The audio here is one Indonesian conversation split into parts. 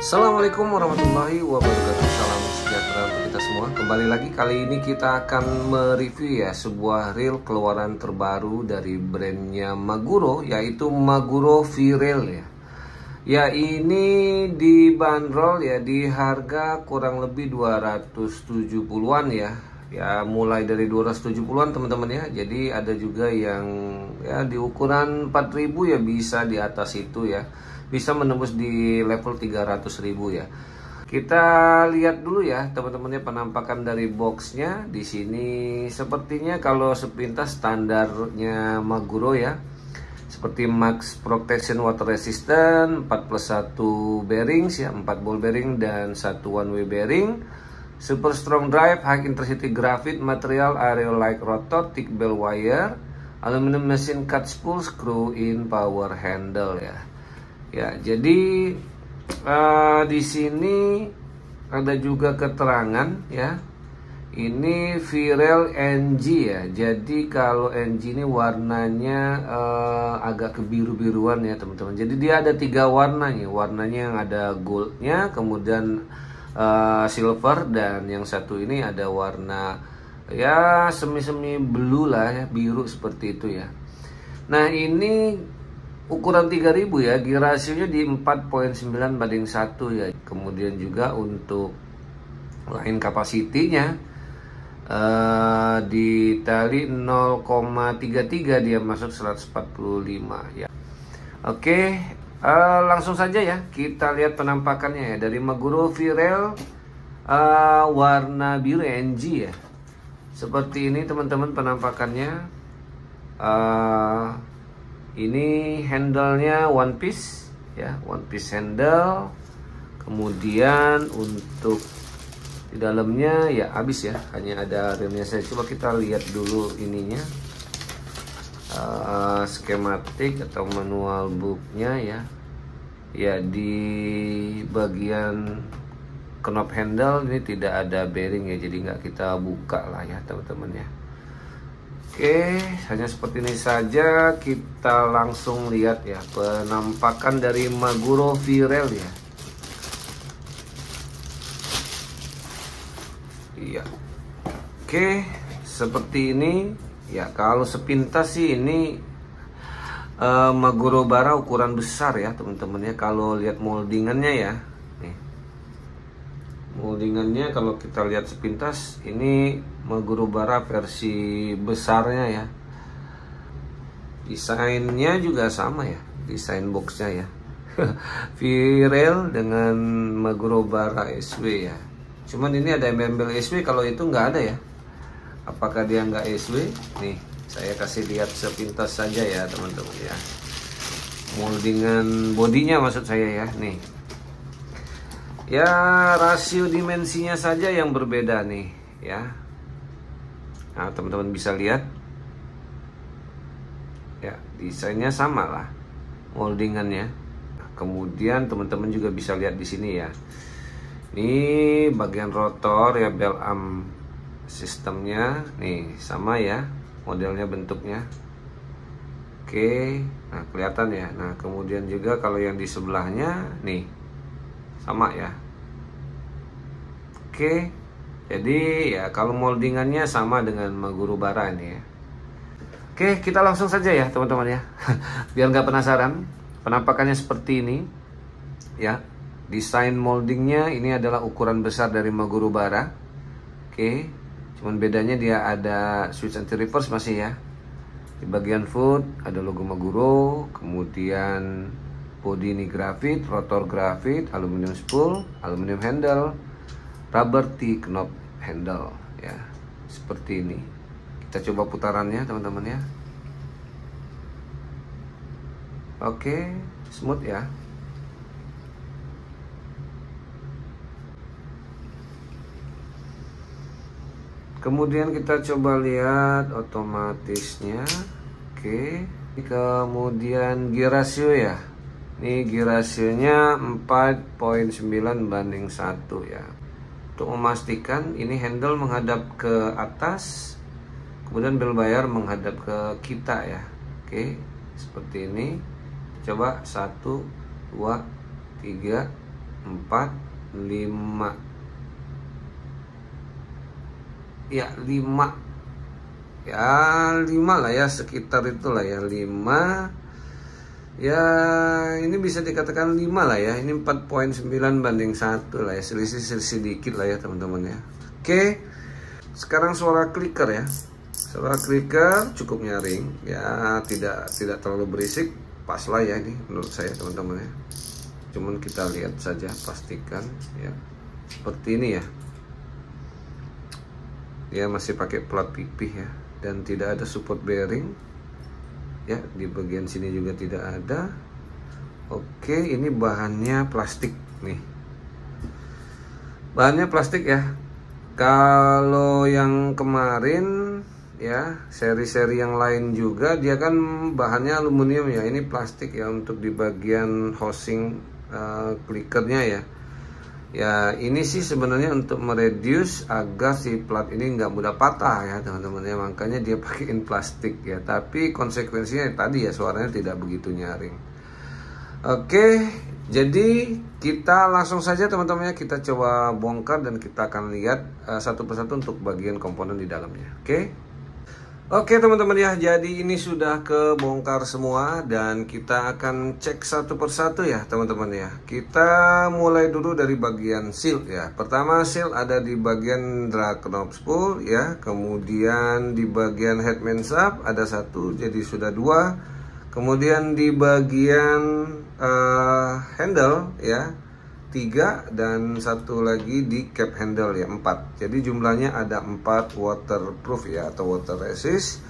Assalamualaikum warahmatullahi wabarakatuh. Salam sejahtera untuk kita semua. Kembali lagi, kali ini kita akan mereview ya sebuah reel keluaran terbaru dari brandnya Maguro, yaitu Maguro V-Rail ya. Ya, ini dibanderol ya di harga kurang lebih 270-an ya. Ya, mulai dari 270-an teman-teman ya. Jadi ada juga yang ya di ukuran 4.000 ya, bisa di atas itu ya. Bisa menembus di level 300.000 ya. Kita lihat dulu ya teman-teman ya penampakan dari boxnya. Di sini sepertinya kalau sepintas standarnya Maguro ya. Seperti Max Protection Water Resistant, 4+1 bearings ya, 4 ball bearing dan 1 one way bearing. Super strong drive, high intensity graphite material, aerolite rotor, thick bell wire, aluminum machine cut spool, screw in power handle ya. Ya, jadi di sini ada juga keterangan ya. Ini V-Rail NG ya. Jadi kalau NG ini warnanya agak kebiru-biruan ya teman-teman. Jadi dia ada 3 warnanya. Warnanya yang ada goldnya, kemudian silver, dan yang satu ini ada warna ya semi-semi blue lah ya, biru seperti itu ya. Nah, ini ukuran 3000 ya, gear rasionya di 4.9 banding 1 ya. Kemudian juga untuk line capacity-nya di tali 0,33 dia masuk 145 ya. Oke, langsung saja ya kita lihat penampakannya ya dari Maguro V-Rail warna biru NG ya. Seperti ini teman-teman penampakannya. Ini handle-nya one piece ya, one piece handle. Kemudian untuk di dalamnya ya habis ya, hanya ada remnya saja. Coba kita lihat dulu ininya, skematik atau manual booknya ya. Ya, di bagian knob handle ini tidak ada bearing ya, jadi nggak kita buka lah ya teman-teman ya. Oke, hanya seperti ini saja. Kita langsung lihat ya penampakan dari Maguro V-Rail ya. Iya. Oke, seperti ini ya. Kalau sepintas sih ini Maguro Bara ukuran besar ya teman-teman ya. Kalau lihat moldingannya ya, nih moldingannya kalau kita lihat sepintas ini Maguro Bara versi besarnya ya. Desainnya juga sama ya, desain boxnya ya. V-Rail dengan Maguro Bara SW ya. Cuman ini ada embel SW, kalau itu nggak ada ya. Apakah dia nggak SW? Nih, saya kasih lihat sepintas saja ya teman-teman ya. Moldingan bodinya maksud saya ya, nih. Ya, rasio dimensinya saja yang berbeda nih ya. Nah, teman-teman bisa lihat ya, desainnya sama lah moldingannya. Nah, kemudian teman-teman juga bisa lihat di sini ya. Ini bagian rotor ya, bell arm sistemnya nih sama ya, modelnya bentuknya. Oke, nah kelihatan ya. Nah, kemudian juga kalau yang di sebelahnya nih sama ya. Oke, jadi ya kalau moldingannya sama dengan Maguro Bara ini ya. Oke, kita langsung saja ya teman-teman ya. Biar nggak penasaran, penampakannya seperti ini ya. Desain moldingnya ini adalah ukuran besar dari Maguro Bara. Oke, cuman bedanya dia ada switch anti reverse masih ya. Di bagian foot ada logo Maguro, kemudian body ini grafit, rotor grafit, aluminium spool, aluminium handle, rubber T-knob handle ya. Seperti ini. Kita coba putarannya teman-teman ya. Oke, smooth ya. Kemudian kita coba lihat otomatisnya. Oke, kemudian gear ratio ya. Ini gear rasionya 4.9 banding 1 ya. Untuk memastikan ini handle menghadap ke atas, kemudian bell wire menghadap ke kita ya. Oke, seperti ini. Coba 1, 2, 3, 4, 4, 5. Ya 5. Ya 5 lah ya, sekitar itulah ya, 5. Ya ini bisa dikatakan 5 lah ya. Ini 4,9 banding 1 lah ya, selisih sedikit lah ya teman-teman ya. Oke, sekarang suara clicker ya. Suara clicker cukup nyaring ya, tidak terlalu berisik, pas lah ya ini menurut saya teman-teman ya. Cuman kita lihat saja, pastikan ya seperti ini ya. Dia masih pakai plat pipih ya, dan tidak ada support bearing ya, di bagian sini juga tidak ada. Oke, ini bahannya plastik nih, bahannya plastik ya. Kalau yang kemarin ya, seri-seri yang lain juga dia kan bahannya aluminium ya, ini plastik ya untuk di bagian housing clickernya ya. Ya ini sih sebenarnya untuk mereduce agar si plat ini nggak mudah patah ya teman-teman ya, makanya dia pakaiin plastik ya. Tapi konsekuensinya tadi ya, suaranya tidak begitu nyaring. Oke, jadi kita langsung saja teman-teman ya, kita coba bongkar dan kita akan lihat satu persatu untuk bagian komponen di dalamnya. Oke teman-teman ya, jadi ini sudah kebongkar semua dan kita akan cek satu persatu ya teman-teman ya. Kita mulai dulu dari bagian seal ya. Pertama, seal ada di bagian drag knob spool ya. Kemudian di bagian head mansap ada 1, jadi sudah 2. Kemudian di bagian handle ya 3, dan 1 lagi di cap handle ya 4. Jadi jumlahnya ada 4 waterproof ya, atau water resist.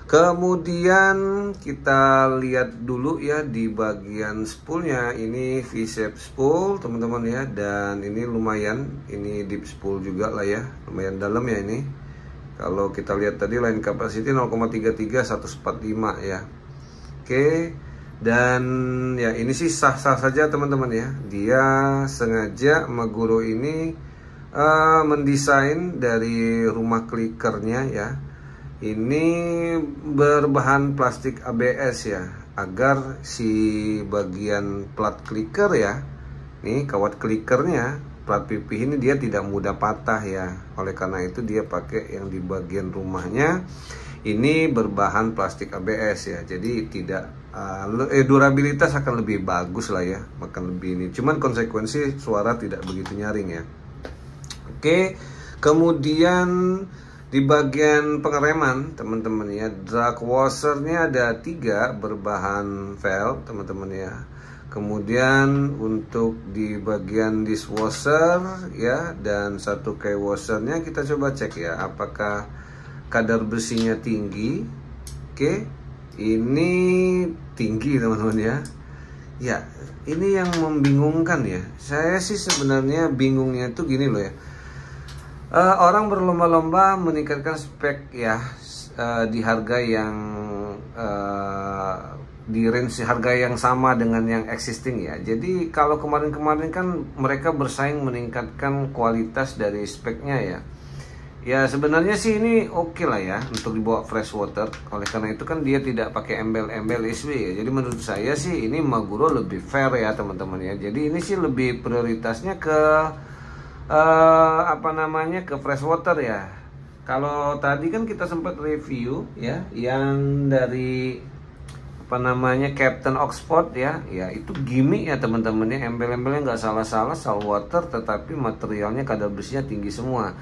Kemudian kita lihat dulu ya di bagian spoolnya, ini V-shape spool teman-teman ya, dan ini lumayan, ini deep spool juga lah ya, lumayan dalam ya ini. Kalau kita lihat tadi line capacity 0,33 145 ya. Oke. Dan ya ini sih sah-sah saja teman-teman ya. Dia sengaja Maguro ini mendesain dari rumah clickernya ya, ini berbahan plastik ABS ya, agar si bagian plat clicker ya, nih kawat clickernya, plat pipih ini dia tidak mudah patah ya. Oleh karena itu dia pakai yang di bagian rumahnya ini berbahan plastik ABS ya, jadi tidak durabilitas akan lebih bagus lah ya, makan lebih ini. Cuman konsekuensi suara tidak begitu nyaring ya. Oke, kemudian di bagian pengereman teman-teman ya, drag washernya ada 3 berbahan valve teman-teman ya. Kemudian untuk di bagian dishwasher ya, dan 1 key washernya kita coba cek ya, apakah kadar bersihnya tinggi. Oke, ini tinggi teman-teman ya. Ya ini yang membingungkan ya. Saya sih sebenarnya bingungnya tuh gini loh ya, orang berlomba-lomba meningkatkan spek ya, di harga yang di range harga yang sama dengan yang existing ya. Jadi kalau kemarin-kemarin kan mereka bersaing meningkatkan kualitas dari speknya ya. Ya sebenarnya sih ini oke lah ya untuk dibawa fresh water. Oleh karena itu kan dia tidak pakai embel-embel SW ya. Jadi menurut saya sih ini Maguro lebih fair ya teman-teman ya. Jadi ini sih lebih prioritasnya ke ke fresh water ya. Kalau tadi kan kita sempat review ya yang dari Captain Oxford ya. Ya itu gimmick ya teman-teman ya. Embel-embelnya nggak salah-salah, saltwater, tetapi materialnya kadar bersihnya tinggi semua.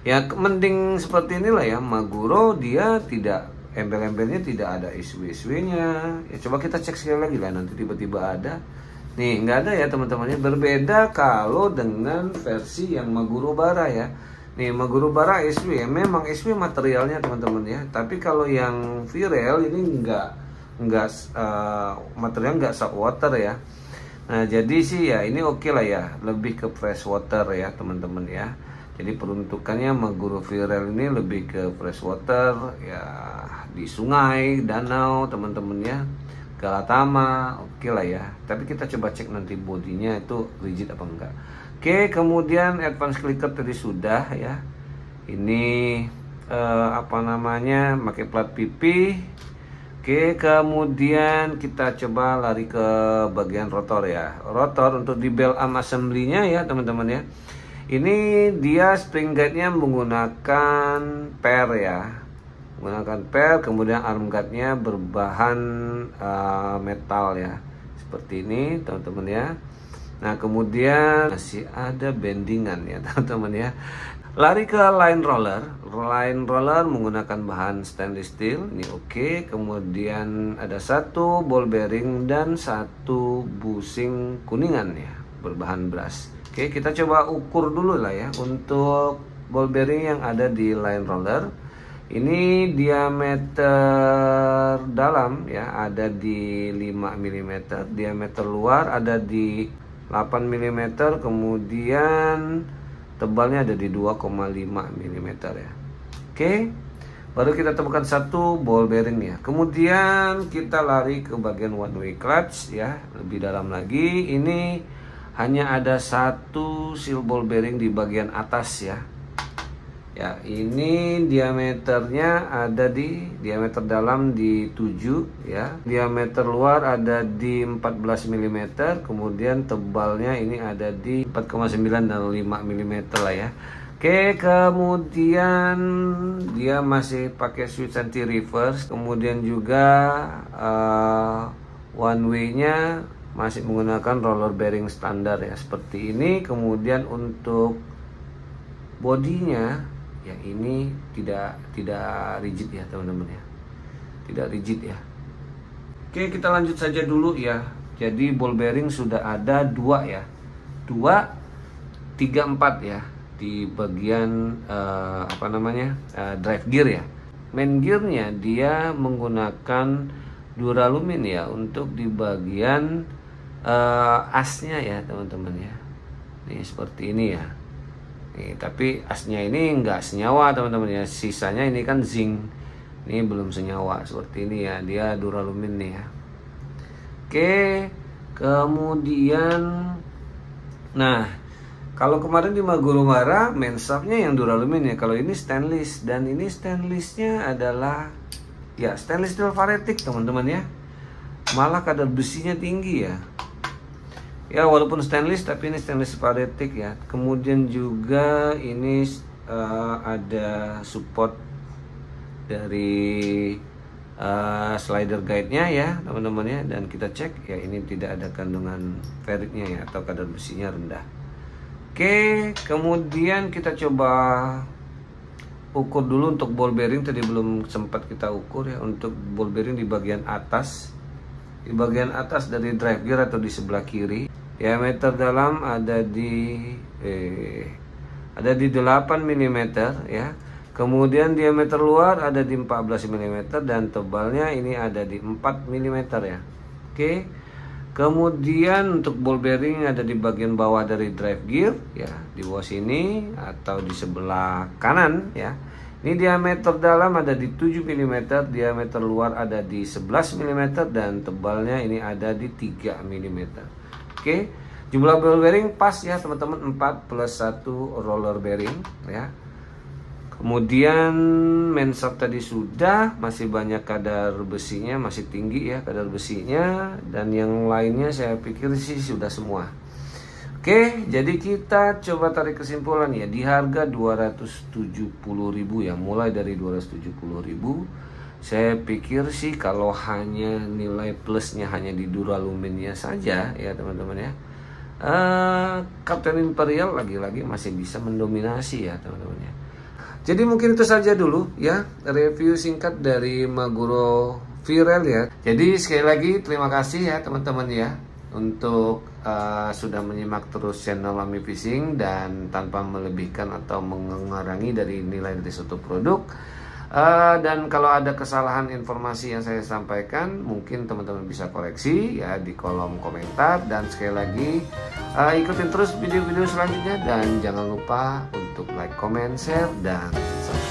Ya mending seperti inilah ya, Maguro dia tidak, embel-embelnya tidak ada SW-SW-nya. Ya coba kita cek sekali lagi lah, nanti tiba-tiba ada. Nih nggak ada ya teman-temannya. Berbeda kalau dengan versi yang Maguro Bara ya. Nih Maguro Bara SW ya, memang SW materialnya teman-teman ya. Tapi kalau yang Virel ini material nggak saltwater ya. Nah jadi sih ya ini oke lah ya, lebih ke fresh water ya teman-teman ya. Jadi peruntukannya Maguro Virel ini lebih ke fresh water ya, di sungai, danau teman-teman ya, Galatama, oke lah ya. Tapi kita coba cek nanti bodinya itu rigid apa enggak. Oke, kemudian advance clicker tadi sudah ya. Ini pakai plat pipih. Oke, kemudian kita coba lari ke bagian rotor ya. Rotor untuk di bell arm assembly-nya ya teman-teman ya. Ini dia spring guide-nya menggunakan per ya. Menggunakan per, kemudian arm guide-nya berbahan metal ya. Seperti ini teman-teman ya. Nah, kemudian masih ada bendingan ya teman-teman ya. Lari ke line roller menggunakan bahan stainless steel. Ini oke. Kemudian ada satu ball bearing dan satu bushing kuningan ya, berbahan brass. Oke, kita coba ukur dulu lah ya untuk ball bearing yang ada di line roller. Ini diameter dalam ya ada di 5 mm, diameter luar ada di 8 mm, kemudian tebalnya ada di 2,5 mm ya. Oke, baru kita temukan satu ball bearing ya. Kemudian kita lari ke bagian one way clutch ya, lebih dalam lagi. Ini hanya ada satu seal ball bearing di bagian atas ya. Ya, ini diameternya ada di diameter dalam di 7 ya. Diameter luar ada di 14 mm, kemudian tebalnya ini ada di 4,9 dan 5 mm lah ya. Oke, kemudian dia masih pakai switch anti reverse, kemudian juga one way-nya masih menggunakan roller bearing standar ya, seperti ini. Kemudian untuk bodinya ya ini tidak rigid ya teman-teman ya, tidak rigid ya. Oke, kita lanjut saja dulu ya. Jadi ball bearing sudah ada 2 ya, 2, 3, 4 ya di bagian drive gear ya. Main gearnya dia menggunakan duralumin ya untuk di bagian asnya ya teman-teman ya. Nih seperti ini ya. Nih, tapi asnya ini enggak senyawa teman-teman ya, sisanya ini kan zinc, ini belum senyawa seperti ini ya, dia duralumin nih ya. Oke, kemudian nah kalau kemarin di Maguro Mara main shaftnya yang duralumin ya, kalau ini stainless, dan ini stainlessnya adalah ya stainless steel varetic teman-teman ya, malah kadar besinya tinggi ya. Ya, walaupun stainless tapi ini stainless varetic ya. Kemudian juga ini ada support dari slider guide-nya ya teman-teman ya, dan kita cek ya ini tidak ada kandungan ferritnya ya, atau kadar besinya rendah. Oke, kemudian kita coba ukur dulu untuk ball bearing, tadi belum sempat kita ukur ya. Untuk ball bearing di bagian atas, di bagian atas dari drive gear atau di sebelah kiri, diameter dalam ada di 8 mm ya. Kemudian diameter luar ada di 14 mm dan tebalnya ini ada di 4 mm ya. Oke. Kemudian untuk ball bearing ada di bagian bawah dari drive gear ya, di bawah sini atau di sebelah kanan ya. Ini diameter dalam ada di 7 mm, diameter luar ada di 11 mm dan tebalnya ini ada di 3 mm. Oke, jumlah ball bearing pas ya teman-teman, 4 plus 1 roller bearing ya. Kemudian main shaft tadi sudah, masih banyak kadar besinya, masih tinggi ya kadar besinya, dan yang lainnya saya pikir sih sudah semua. Oke, jadi kita coba tarik kesimpulan ya, di harga 270.000 ya, mulai dari 270.000. Saya pikir sih kalau hanya nilai plusnya hanya di duraluminnya saja ya teman-teman ya, Captain Imperial lagi-lagi masih bisa mendominasi ya teman-teman ya. Jadi mungkin itu saja dulu ya review singkat dari Maguro V-Rail ya. Jadi sekali lagi terima kasih ya teman-teman ya untuk sudah menyimak terus channel Ami Fishing, dan tanpa melebihkan atau mengurangi dari nilai dari suatu produk. Dan kalau ada kesalahan informasi yang saya sampaikan, mungkin teman-teman bisa koreksi ya di kolom komentar. Dan sekali lagi ikutin terus video-video selanjutnya, dan jangan lupa untuk like, comment, share, dan subscribe.